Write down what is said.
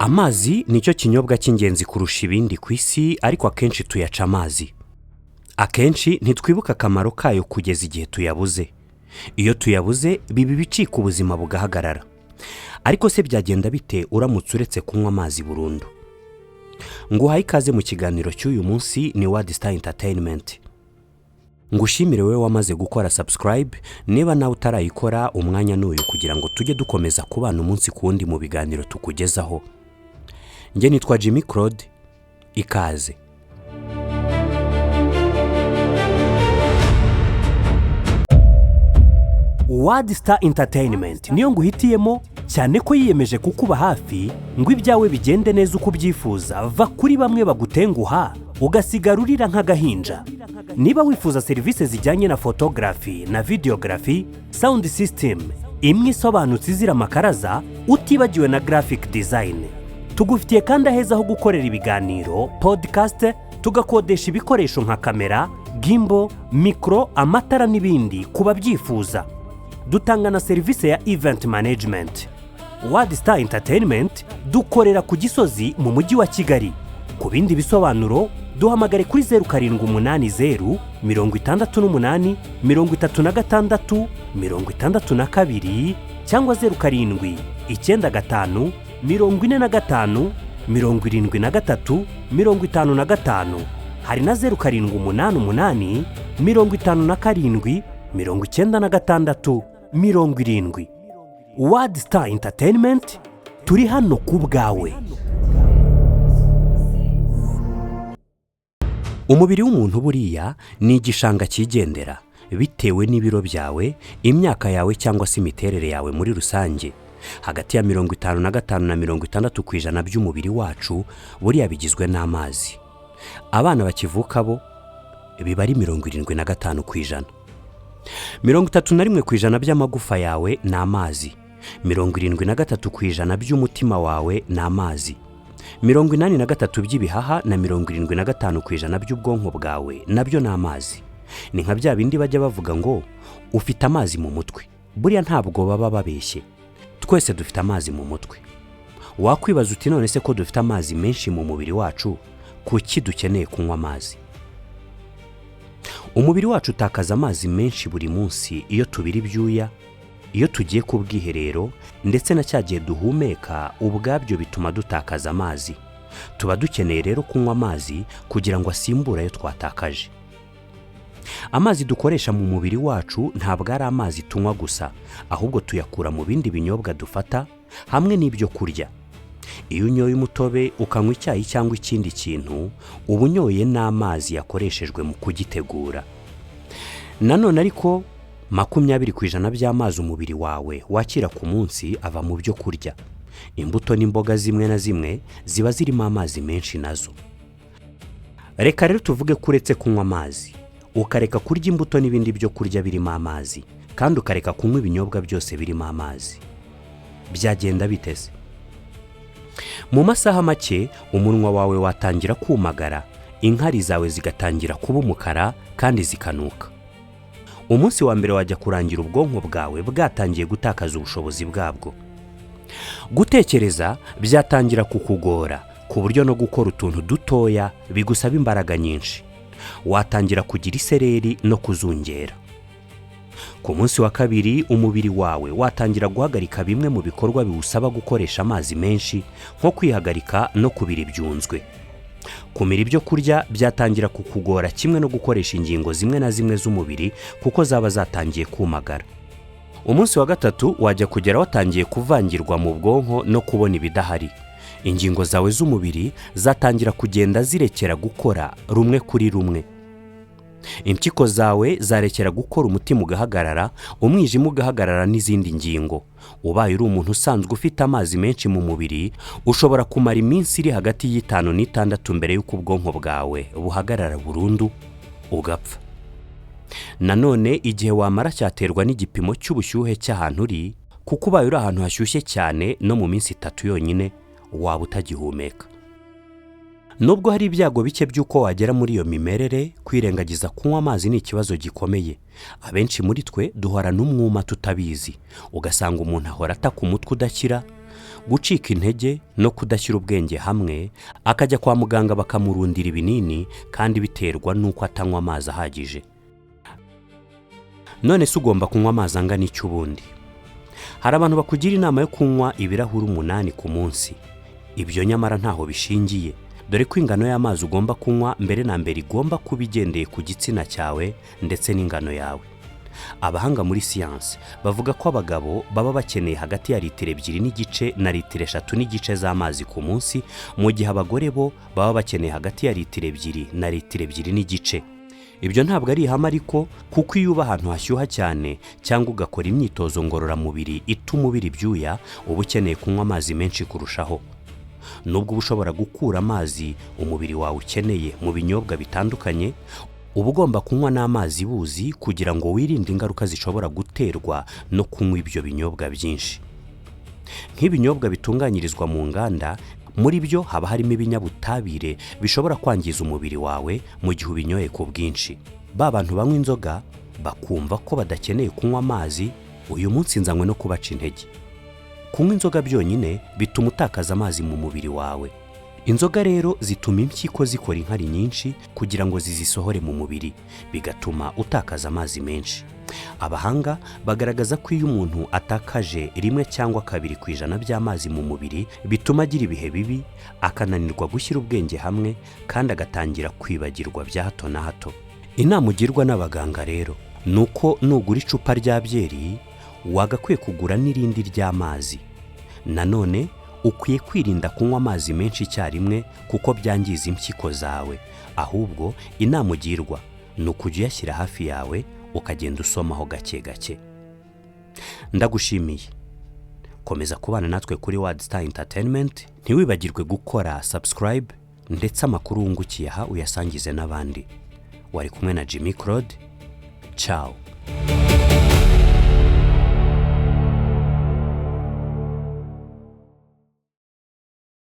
Amazi nicyo kinyobwa cy'ingenzi kurusha ibindi ku isi, ariko akenshi tuyaca amazi. Akenshi ntitwibuka akamaro kayo kugeza igihe tuyabuze. Iyo tuyabuze biba bicika ubuzima bugahagarara. Ariko se byagenda bite uramutse uretse kunywa amazi burundu? Nguhaye ikaze mu kiganiro cy'uyu munsi ni World Star Entertainment. Ngushimire wewe wamaze gukora subscribe, niba nawe utarayikora umwanya n'uyu kugira ngo tujye dukomeza kubana umunsi ku wundi mu biganiro tukugezaho. Nge nitwa Jimmy Claude, ikaze. World Star Entertainment niyo nguhitiyemo cyane ko yiyemeje kukuba hafi ngo ibyawe bigende neza uko ubyifuza. Va kuri bamwe bagutenguha ugasigara urira nk'agahinja. Niba wifuza serivisi zijyanye na photography na videography, sound system imwe isobanutse izira amakaraza, utibagiwe na graphic design, tugufitiye kandi aheza ho gukorera ibiganiro, podcast, tugakodesha ibikoresho nka kamera, gimbal, micro, amatara n'ibindi kuba byifuza. Dutanga na serivisi ya event management. World Star Entertainment dukorera ku Gisozi mu mujyi wa Kigali. Ku bindi bisobanuro duhamagare kuri 0780 68 36 62 cyangwa 0795 45 43 55. Hari na 0788 57 96 70. World Star Entertainment, turi hano ku bwawe. Umubiri w'umuntu buriya ni igishanga cyigendera bitewe n'ibiro byawe, imyaka yawe cyangwa se imiterere yawe muri rusange. Hagati ya 55 na 60% by'umubiri wacu buriya bigizwe n'amazi. Abana bakivuka bo biba ari 75%. 31% by'amagufa yawe ni amazi. 73% by'umutima wawe ni amazi. 83 by'ibihaha na 75% by'ubwonko bwawe nabyo ni amazi. Ni nka bya bindi bajya bavuga ngo ufite amazi mu mutwe. Buriya ntabwo baba babeshye. Twese dufite amazi mu mutwe. Wakwibaza uti none se ko dufite amazi menshi mu mubiri wacu, kuki dukeneye kunywa amazi? Umubiri wacu utakaza amazi menshi buri munsi iyo tubira ibyuya, iyo tugiye ku bwiherero, ndetse na cyagiye duhumeka ubwabyo bituma dutakaza amazi. Tuba dukeneye rero kunywa amazi kugira ngo asimbure ayo twatakaje. Amazi dukoresha mu mubiri wacu ntabwo ari amazi tunywa gusa, ahubwo tuyakura mu bindi binyobwa dufata hamwe n'ibyo kurya. Iyo unyoye umutobe ukanywa icyayi cyangwa ikindi kintu, uba unyoye n'amazi yakoreshejwe mu kugitegura. Nanone ariko 20% by'amazi umubiri wawe wakira ku munsi ava mu byo kurya. Imbuto n'imboga zimwe na zimwe ziba zirimo amazi menshi nazo. Reka rero tuvuge ko uretse kunywa amazi, ukareka kurya imbuto n'ibindi byo kurya birimo amazi, kandi ukareka kunywa ibinyobwa byose birimo amazi. Byagenda biteze. Mu masaha make umunwa wawe watangira kumagara, inkari zawe zigatangira kuba umukara kandi zikanuka. Umunsi wa mbere wajya kurangira ubwonko bwawe bwatangiye gutakaza ubushobozi bwabwo. Gutekereza byatangira kukugora, ku buryo no gukora utuntu dutoya bigusaba imbaraga nyinshi. Watangira kugira isereri no kuzungera. Ku munsi wa kabiri umubiri wawe watangira guhagarika bimwe mu bikorwa biwusaba gukoresha amazi menshi, nko kwihagarika no kubira ibyunzwe. Kumira ibyo kurya byatangira kukugora, kimwe no gukoresha ingingo zimwe na zimwe z'umubiri kuko zaba zatangiye kumagara. Umunsi wa gatatu wajya kugera watangiye kuvangirwa mu bwonko no kubona ibidahari. Ingingo zawe z'umubiri zatangira kugenda zirekera gukora rumwe kuri rumwe. Impyiko zawe zarekera gukora, umutima ugahagarara, umwijima ugahagarara n'izindi ngingo. Ubaye uri umuntu usanzwe ufite amazi menshi mu mubiri, ushobora kumara iminsi iri hagati y'5 n'6 mbere y'uko ubwonko bwawe buhagarara burundu ugapfa. Nanone igihe wamara cyaterwa n'igipimo cy'ubushyuhe cy'ahantu uri, kuko ubaye uri ahantu hashyushye cyane no mu minsi 3 yonyine waba utagihumeka. Nubwo hari ibyago bike by'uko wagera muri iyo mimerere, kwirengagiza kunywa amazi ni ikibazo gikomeye. Abenshi muri twe duhora n'umwuma tutabizi, ugasanga umuntu ahora ataka umutwe udakira, gucika intege no kudashyira ubwenge hamwe, akajya kwa muganga bakamurundira ibinini kandi biterwa n'uko atanywa amazi ahagije. None se ugomba kunywa amazi angana iki ubundi? Hari abantu bakugira inama yo kunywa ibirahuri 8 ku munsi. Ibyo nyamara ntaho bishingiye, dore ko ingano y'amazi ugomba kunywa mbere na mbere igomba kuba igendeye ku gitsina cyawe ndetse n'ingano yawe. Abahanga muri siyansi bavuga ko abagabo baba bakeneye hagati ya litiro 2.5 na litiro 3.5 z'amazi ku munsi, mu gihe abagore bo baba bakeneye hagati ya litiro 2 na litiro 2.5. Ibyo ntabwo ari ihame ariko, kuko iyo uba ahantu hashyuha cyane cyangwa ugakora imyitozo ngororamubiri ituma ubira ibyuya, uba ukeneye kunywa amazi menshi kurushaho. Nubwo uba ushobora gukura amazi umubiri wawe ukeneye mu binyobwa bitandukanye, uba ugomba kunywa n'amazi buzi kugira ngo wirinde ingaruka zishobora guterwa no kunywa ibyo binyobwa byinshi. Nk'ibinyobwa bitunganyirizwa mu nganda, muri byo haba harimo ibinyabutabire bishobora kwangiza umubiri wawe mu gihe ubinyoye ku bwinshi. Ba bantu banywa inzoga bakumva ko badakeneye kunywa amazi, uyu munsi nzanywe no kubaca intege. Kunywa inzoga byonyine bituma utakaza amazi mu mubiri wawe. Inzoga rero zituma impyiko zikora inkari nyinshi kugira ngo zizisohore mu mubiri, bigatuma utakaza amazi menshi. Abahanga bagaragaza ko iyo umuntu atakaje 1 cyangwa 2% by'amazi mu mubiri, bituma agira ibihe bibi, akananirwa gushyira ubwenge hamwe kandi agatangira kwibagirwa bya hato na hato. Inama ugirwa n'abaganga rero nuko nugura icupa rya byeri wagakwiye kugura n'irindi ry'amazi. Nanone ukwiye kwirinda kunywa amazi menshi icyarimwe kuko byangiza impyiko zawe, ahubwo inama ugirwa ni ukujya uyashyira hafi yawe ukagenda usomaho gake gake. Ndagushimiye. Komeza kubana natwe kuri World Star Entertainment, ntiwibagirwe gukora subscribe ndetse amakuru wungukiye aha uyasangize n'abandi. Wari kumwe na Jimmy Claude. Ciao.